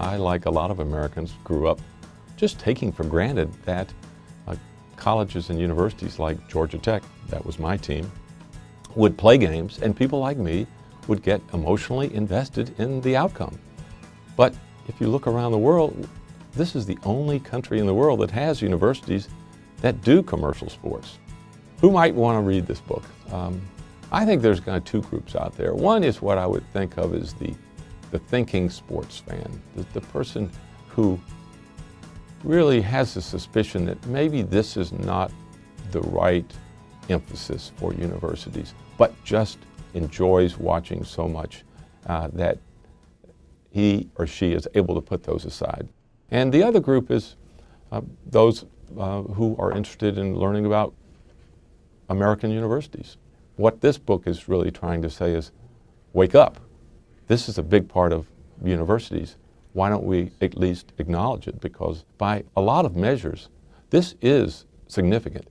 I, like a lot of Americans, grew up just taking for granted that colleges and universities like Georgia Tech, that was my team, would play games and people like me would get emotionally invested in the outcome. But if you look around the world, this is the only country in the world that has universities that do commercial sports. Who might want to read this book? I think there's kind of two groups out there. One is what I would think of as the thinking sports fan, the person who really has a suspicion that maybe this is not the right emphasis for universities, but just enjoys watching so much that he or she is able to put those aside. And the other group is those who are interested in learning about American universities. What this book is really trying to say is, wake up. This is a big part of universities. Why don't we at least acknowledge it? Because by a lot of measures, this is significant.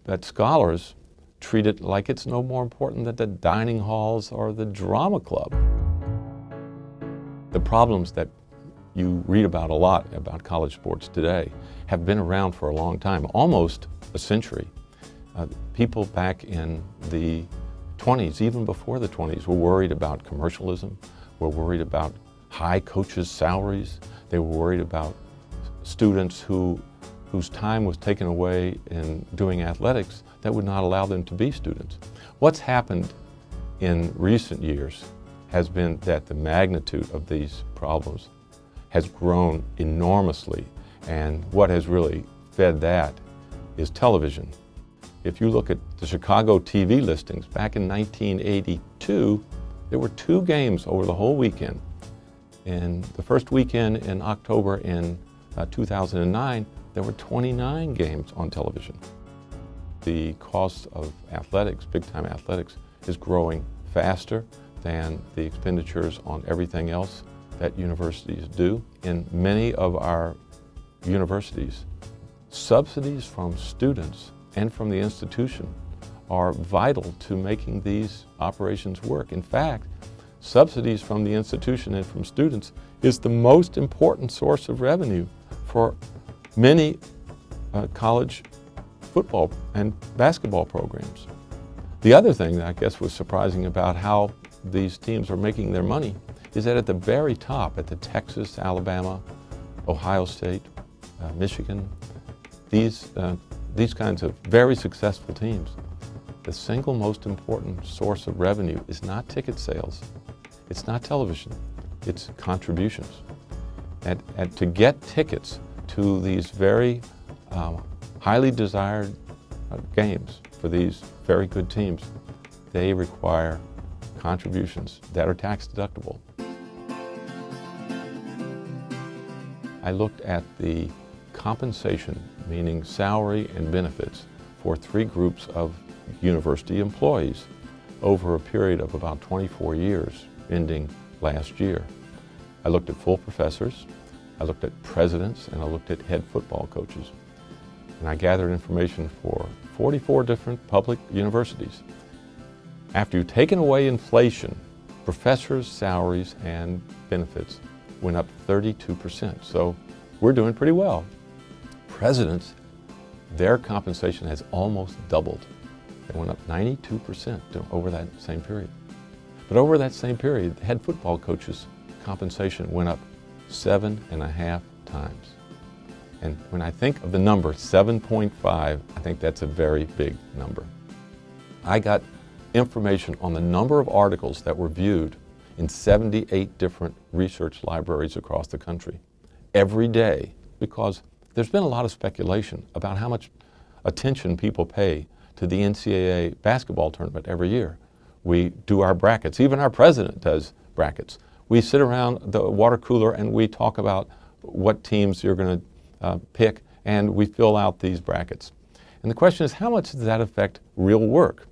But scholars treat it like it's no more important than the dining halls or the drama club. The problems that you read about a lot about college sports today have been around for a long time, almost a century. People back in the 20s, even before the 20s, were worried about commercialism, were worried about high coaches' salaries. They were worried about students whose time was taken away in doing athletics that would not allow them to be students. What's happened in recent years has been that the magnitude of these problems has grown enormously, and what has really fed that is television. If you look at the Chicago TV listings, back in 1982, there were 2 games over the whole weekend. In the first weekend in October in 2009, there were 29 games on television. The cost of athletics, big-time athletics, is growing faster than the expenditures on everything else that universities do. In many of our universities, subsidies from students and from the institution are vital to making these operations work. In fact, subsidies from the institution and from students is the most important source of revenue for many college football and basketball programs. The other thing that I guess was surprising about how these teams are making their money is that at the very top, at the Texas, Alabama, Ohio State, Michigan, these kinds of very successful teams, the single most important source of revenue is not ticket sales, it's not television, it's contributions. And to get tickets to these very highly desired games for these very good teams, they require contributions that are tax deductible. I looked at the compensation, meaning salary and benefits, for 3 groups of university employees over a period of about 24 years, ending last year. I looked at full professors, I looked at presidents, and I looked at head football coaches. And I gathered information for 44 different public universities. After you've taken away inflation, professors' salaries and benefits went up 32%. So we're doing pretty well. Presidents, their compensation has almost doubled. They went up 92% over that same period. But over that same period, the head football coaches' compensation went up 7.5 times. And when I think of the number 7.5, I think that's a very big number. I got information on the number of articles that were viewed in 78 different research libraries across the country every day, because there's been a lot of speculation about how much attention people pay to the NCAA basketball tournament every year. We do our brackets. Even our president does brackets. We sit around the water cooler and we talk about what teams you're going to pick, and we fill out these brackets. And the question is, how much does that affect real work?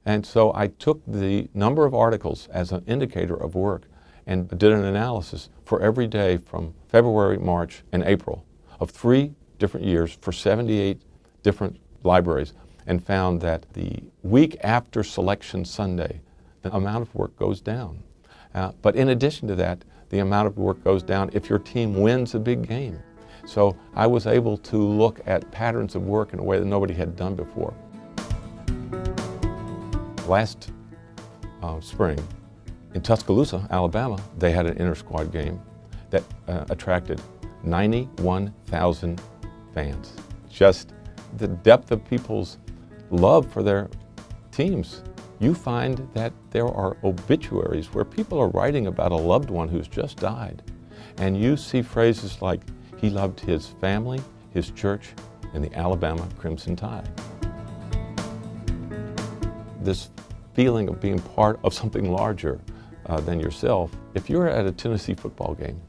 And so I took the number of articles as an indicator of work and did an analysis for every day from February, March, and April of 3 different years for 78 different libraries, and found that the week after Selection Sunday, the amount of work goes down. But in addition to that, the amount of work goes down if your team wins a big game. So I was able to look at patterns of work in a way that nobody had done before. Last spring in Tuscaloosa, Alabama, they had an inter-squad game that attracted 91,000 fans. Just the depth of people's love for their teams. You find that there are obituaries where people are writing about a loved one who's just died. And you see phrases like, he loved his family, his church, and the Alabama Crimson Tide. This feeling of being part of something larger than yourself. If you're at a Tennessee football game,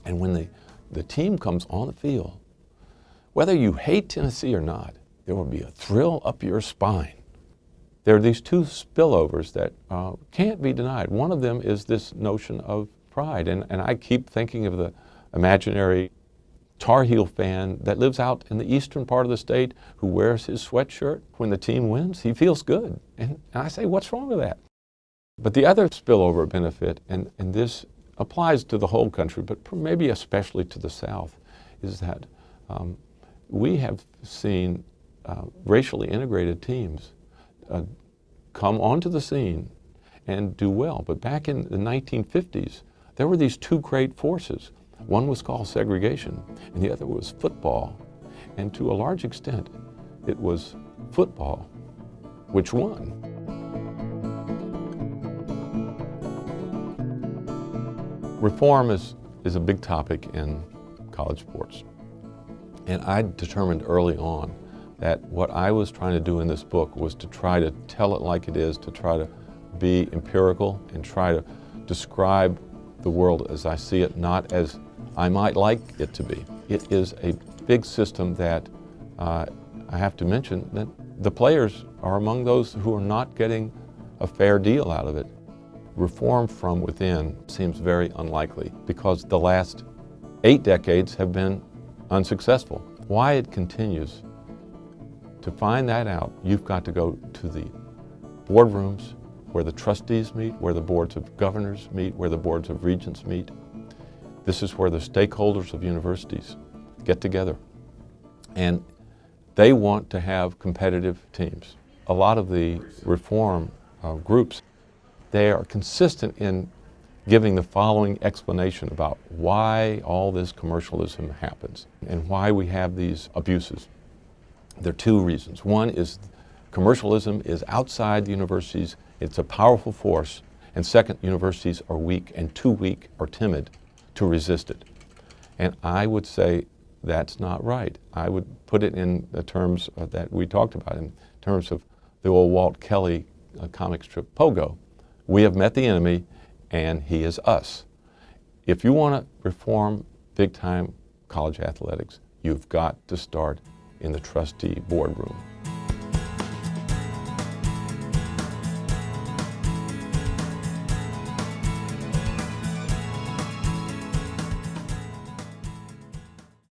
and when the team comes on the field, whether you hate Tennessee or not, there will be a thrill up your spine. There are these two spillovers that can't be denied. One of them is this notion of pride, and I keep thinking of the imaginary Tar Heel fan that lives out in the eastern part of the state who wears his sweatshirt when the team wins. He feels good. And I say, what's wrong with that? But the other spillover benefit, and this applies to the whole country, but maybe especially to the South, is that we have seen racially integrated teams come onto the scene and do well. But back in the 1950s, there were these two great forces. One was called segregation, and the other was football. And to a large extent, it was football which won. Reform is a big topic in college sports. And I determined early on that what I was trying to do in this book was to try to tell it like it is, to try to be empirical and try to describe the world as I see it, not as I might like it to be. It is a big system that I have to mention that the players are among those who are not getting a fair deal out of it. Reform from within seems very unlikely because the last 8 decades have been unsuccessful. Why it continues, to find that out, you've got to go to the boardrooms where the trustees meet, where the boards of governors meet, where the boards of regents meet. This is where the stakeholders of universities get together. And they want to have competitive teams. A lot of the reform groups, they are consistent in giving the following explanation about why all this commercialism happens and why we have these abuses. There are 2 reasons. One is commercialism is outside the universities. It's a powerful force. And second, universities are weak and too weak or timid to resist it. And I would say that's not right. I would put it in the terms that we talked about, in terms of the old Walt Kelly comic strip, Pogo. We have met the enemy and he is us. If you want to reform big-time college athletics, you've got to start in the trustee boardroom.